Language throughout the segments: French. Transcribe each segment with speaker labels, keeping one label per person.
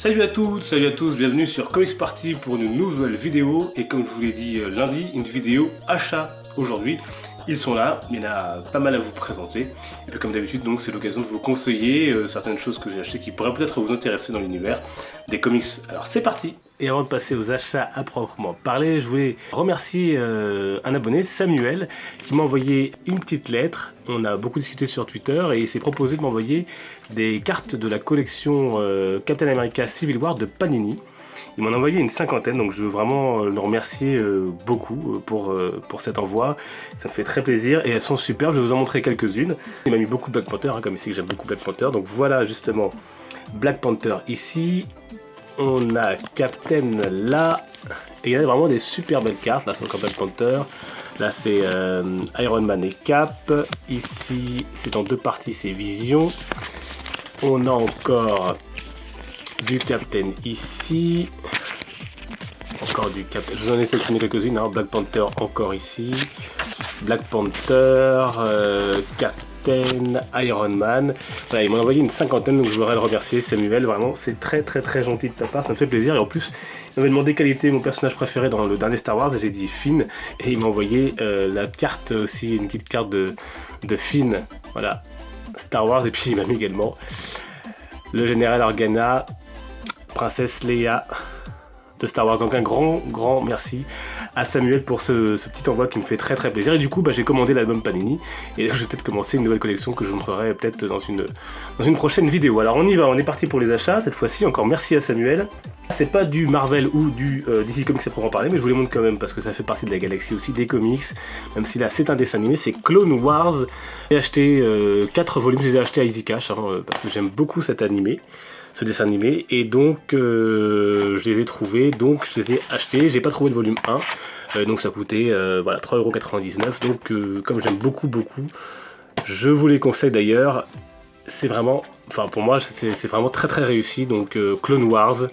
Speaker 1: Salut à toutes, salut à tous, bienvenue sur Comics Party pour une nouvelle vidéo. Et comme je vous l'ai dit lundi, une vidéo achat aujourd'hui. Ils sont là, il y en a pas mal à vous présenter. Et puis comme d'habitude, donc c'est l'occasion de vous conseiller certaines choses que j'ai achetées qui pourraient peut-être vous intéresser dans l'univers des comics. Alors c'est parti. Et avant de passer aux achats à proprement parler, je voulais remercier un abonné, Samuel, qui m'a envoyé une petite lettre. On a beaucoup discuté sur Twitter et il s'est proposé de m'envoyer des cartes de la collection Captain America Civil War de Panini. Il m'en a envoyé une cinquantaine, donc je veux vraiment le remercier beaucoup pour cet envoi. Ça me fait très plaisir et elles sont superbes, je vais vous en montrer quelques-unes. Il m'a mis beaucoup de Black Panther, comme ici que j'aime beaucoup Black Panther. Donc voilà justement Black Panther ici. On a Captain là, et il y a vraiment des super belles cartes. Là c'est encore Black Panther, là c'est Iron Man et Cap. Ici c'est en deux parties, c'est Vision. On a encore du Captain ici, encore du Captain, je vous en ai sélectionné quelques-unes, hein. Black Panther encore ici, Black Panther, Captain, Iron Man, voilà, il m'a envoyé une cinquantaine, donc je voudrais le remercier Samuel, vraiment c'est très gentil de ta part, ça me fait plaisir, et en plus il m'avait demandé quel était mon personnage préféré dans le dernier Star Wars, et j'ai dit Finn, et il m'a envoyé la carte aussi, une petite carte de Finn, voilà, Star Wars, et puis il m'a mis également le général Organa, Princesse Leia de Star Wars. Donc un grand merci à Samuel pour ce petit envoi qui me fait très plaisir. Et du coup j'ai commandé l'album Panini et je vais peut-être commencer une nouvelle collection que je montrerai peut-être dans une prochaine vidéo. Alors on y va, on est parti pour les achats cette fois-ci. Encore merci à Samuel. C'est pas du Marvel ou du DC Comics à proprement parler, mais je vous les montre quand même parce que ça fait partie de la galaxie aussi des comics, même si là c'est un dessin animé, c'est Clone Wars. J'ai acheté 4 volumes, je les ai achetés à Easy Cash parce que j'aime beaucoup cet animé, ce dessin animé, et donc je les ai trouvés, donc je les ai achetés. J'ai pas trouvé le volume 1, donc ça coûtait voilà, 3,99 €, donc comme j'aime beaucoup, je vous les conseille d'ailleurs. C'est vraiment, enfin pour moi c'est vraiment très réussi, donc Clone Wars.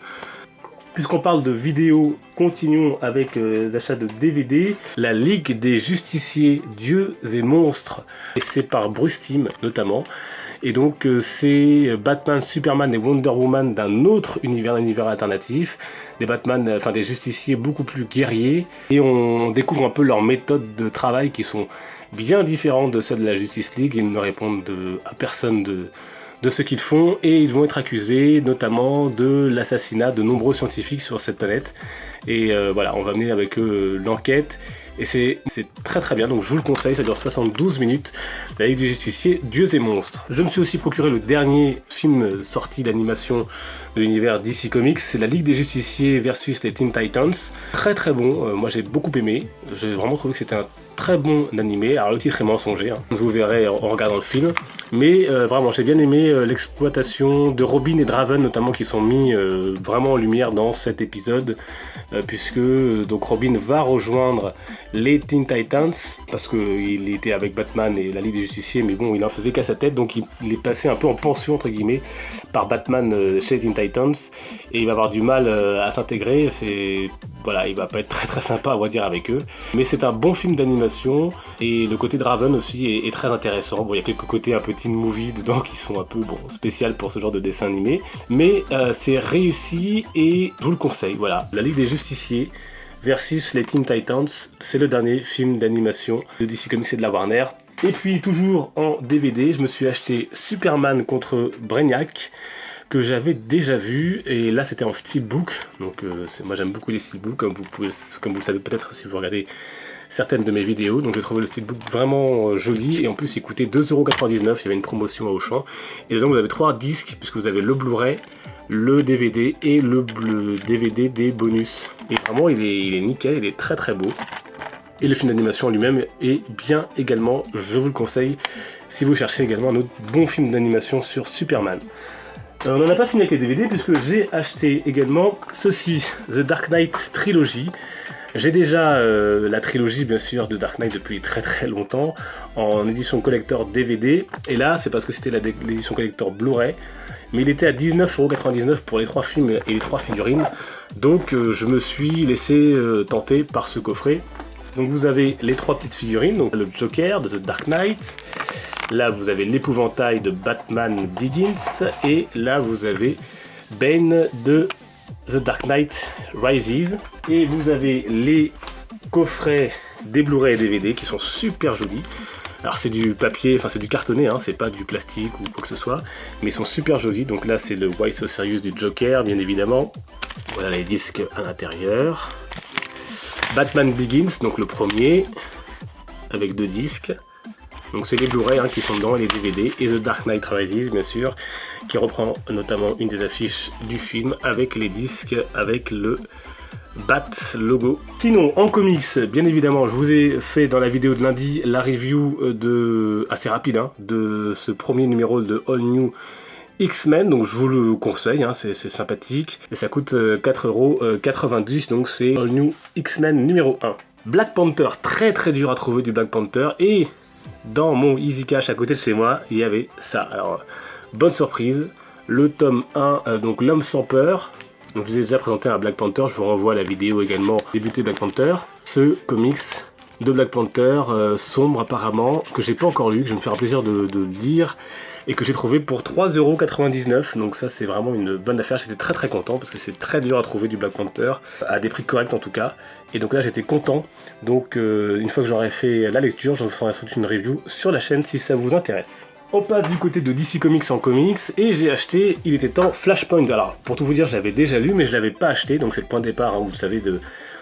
Speaker 1: Puisqu'on parle de vidéos, continuons avec l'achat de DVD. La Ligue des Justiciers, Dieux et Monstres. Et c'est par Bruce Timm notamment. Et donc c'est Batman, Superman et Wonder Woman d'un autre univers, un univers alternatif. Des Batman, enfin des justiciers beaucoup plus guerriers. Et on découvre un peu leurs méthodes de travail qui sont bien différentes de celles de la Justice League. Ils ne répondent à personne de ce qu'ils font, et ils vont être accusés notamment de l'assassinat de nombreux scientifiques sur cette planète. Et voilà, on va mener avec eux l'enquête, et c'est très bien, donc je vous le conseille, ça dure 72 minutes, la Ligue des Justiciers, Dieux et Monstres. Je me suis aussi procuré le dernier film sorti d'animation de l'univers DC Comics, c'est la Ligue des Justiciers versus les Teen Titans. Très bon, moi j'ai beaucoup aimé, j'ai vraiment trouvé que c'était un très bon animé. Alors le titre est mensonger, vous verrez en regardant le film, mais vraiment j'ai bien aimé l'exploitation de Robin et Draven notamment, qui sont mis vraiment en lumière dans cet épisode, puisque donc Robin va rejoindre les Teen Titans parce qu'il était avec Batman et la Ligue des Justiciers, mais bon, il en faisait qu'à sa tête, donc il est passé un peu en pension entre guillemets par Batman chez les Teen Titans, et il va avoir du mal à s'intégrer. Voilà, il va pas être très sympa, on va dire, avec eux, mais c'est un bon film d'animation, et le côté Draven aussi est très intéressant. Bon, il y a quelques côtés un peu teen movie dedans qui sont un peu spécial pour ce genre de dessin animé, mais c'est réussi et je vous le conseille. Voilà, la Ligue des Justiciers versus les Teen Titans, c'est le dernier film d'animation de DC Comics et de la Warner. Et puis toujours en DVD, je me suis acheté Superman contre Brainiac, que j'avais déjà vu, et là c'était en steelbook, donc moi j'aime beaucoup les steelbooks, comme vous le savez peut-être si vous regardez certaines de mes vidéos. Donc j'ai trouvé le steelbook vraiment joli, et en plus il coûtait 2,99 €, il y avait une promotion à Auchan, et dedans vous avez 3 disques, puisque vous avez le Blu-ray, le DVD et le DVD des bonus, et vraiment il est nickel, il est très beau, et le film d'animation lui-même est bien également, je vous le conseille si vous cherchez également un autre bon film d'animation sur Superman. On n'en a pas fini avec les DVD, puisque j'ai acheté également ceci, The Dark Knight Trilogy. J'ai déjà la trilogie bien sûr de Dark Knight depuis très longtemps en édition collector DVD, et là c'est parce que c'était l'édition collector Blu-ray, mais il était à 19,99 € pour les 3 films et les 3 figurines, donc je me suis laissé tenter par ce coffret. Donc vous avez les 3 petites figurines, donc le Joker de The Dark Knight, là vous avez l'épouvantail de Batman Begins, et là vous avez Bane de The Dark Knight Rises. Et vous avez les coffrets des Blu-ray et DVD qui sont super jolis. Alors c'est du papier, enfin c'est du cartonné, hein, c'est pas du plastique ou quoi que ce soit, mais ils sont super jolis. Donc là c'est le Why So Serious du Joker, bien évidemment. Voilà les disques à l'intérieur. Batman Begins, donc le premier, avec 2 disques. Donc c'est les Blu-ray qui sont dedans et les DVD. Et The Dark Knight Rises, bien sûr, qui reprend notamment une des affiches du film avec les disques, avec le Bat logo. Sinon, en comics, bien évidemment, je vous ai fait dans la vidéo de lundi la review assez rapide de ce premier numéro de All New X-Men, donc je vous le conseille, c'est sympathique, et ça coûte 4,90€, donc c'est All New X-Men numéro 1. Black Panther, très très dur à trouver du Black Panther, et dans mon Easy Cash à côté de chez moi, il y avait ça. Alors, bonne surprise, le tome 1, donc L'Homme sans peur. Donc je vous ai déjà présenté un Black Panther, je vous renvoie à la vidéo également débuter Black Panther. Ce comics de Black Panther sombre apparemment, que j'ai pas encore lu, que je vais me faire un plaisir de lire, et que j'ai trouvé pour 3,99€, donc ça c'est vraiment une bonne affaire, j'étais très très content, parce que c'est très dur à trouver du Black Panther, à des prix corrects en tout cas, et donc là j'étais content, donc une fois que j'aurai fait la lecture, je vous ferai ensuite une review sur la chaîne si ça vous intéresse. On passe du côté de DC Comics en comics, et j'ai acheté, il était temps, Flashpoint. Alors, pour tout vous dire, je l'avais déjà lu, mais je l'avais pas acheté, donc c'est le point de départ, vous le savez,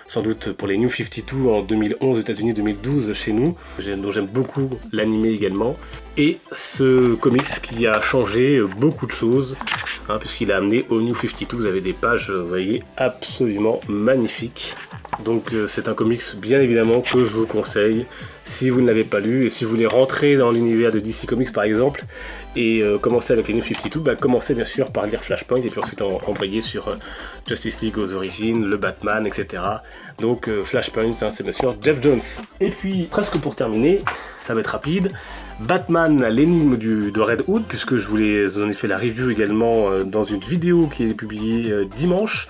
Speaker 1: sans doute pour les New 52 en 2011 aux États-Unis, 2012 chez nous, dont j'aime beaucoup l'animé également. Et ce comics qui a changé beaucoup de choses, puisqu'il a amené au New 52, vous avez des pages, vous voyez, absolument magnifiques. Donc c'est un comics bien évidemment que je vous conseille si vous ne l'avez pas lu, et si vous voulez rentrer dans l'univers de DC Comics par exemple et commencer avec les New 52, commencez bien sûr par lire Flashpoint et puis ensuite envoyer sur Justice League aux origines, le Batman, etc. Donc Flashpoint, c'est bien sûr Jeff Jones. Et puis presque pour terminer, ça va être rapide, Batman, l'énigme de Red Hood, puisque je vous en ai fait la review également dans une vidéo qui est publiée dimanche,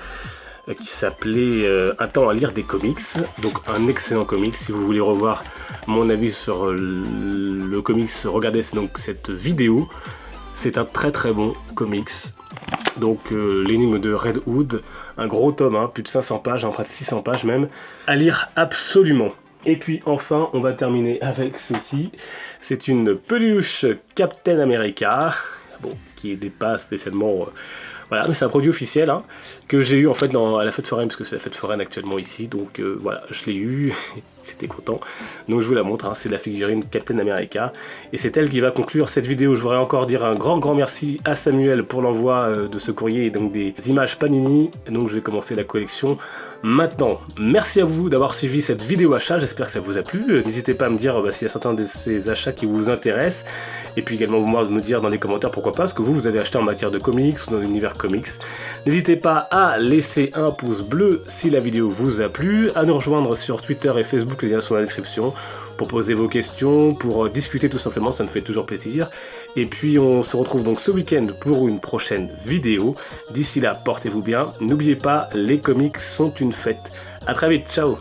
Speaker 1: qui s'appelait Un temps à lire des comics, donc un excellent comics. Si vous voulez revoir mon avis sur le comics, regardez donc cette vidéo, c'est un très très bon comics. Donc l'énigme de Red Hood, un gros tome, plus de 500 pages, presque 600 pages même, à lire absolument. Et puis enfin, on va terminer avec ceci, c'est une peluche Captain America, qui n'est pas spécialement... Voilà, mais c'est un produit officiel que j'ai eu en fait à la fête foraine, parce que c'est la fête foraine actuellement ici, donc voilà, je l'ai eu, j'étais content, donc je vous la montre, c'est la figurine Captain America, et c'est elle qui va conclure cette vidéo. Je voudrais encore dire un grand merci à Samuel pour l'envoi de ce courrier et donc des images Panini, donc je vais commencer la collection maintenant. Merci à vous d'avoir suivi cette vidéo achat, j'espère que ça vous a plu, n'hésitez pas à me dire s'il y a certains de ces achats qui vous intéressent, et puis également me dire dans les commentaires pourquoi pas ce que vous avez acheté en matière de comics ou dans l'univers comics. N'hésitez pas à laisser un pouce bleu si la vidéo vous a plu, à nous rejoindre sur Twitter et Facebook, les liens sont dans la description, pour poser vos questions, pour discuter tout simplement, ça me fait toujours plaisir. Et puis on se retrouve donc ce week-end pour une prochaine vidéo. D'ici là, portez-vous bien, n'oubliez pas, les comics sont une fête. A très vite, ciao.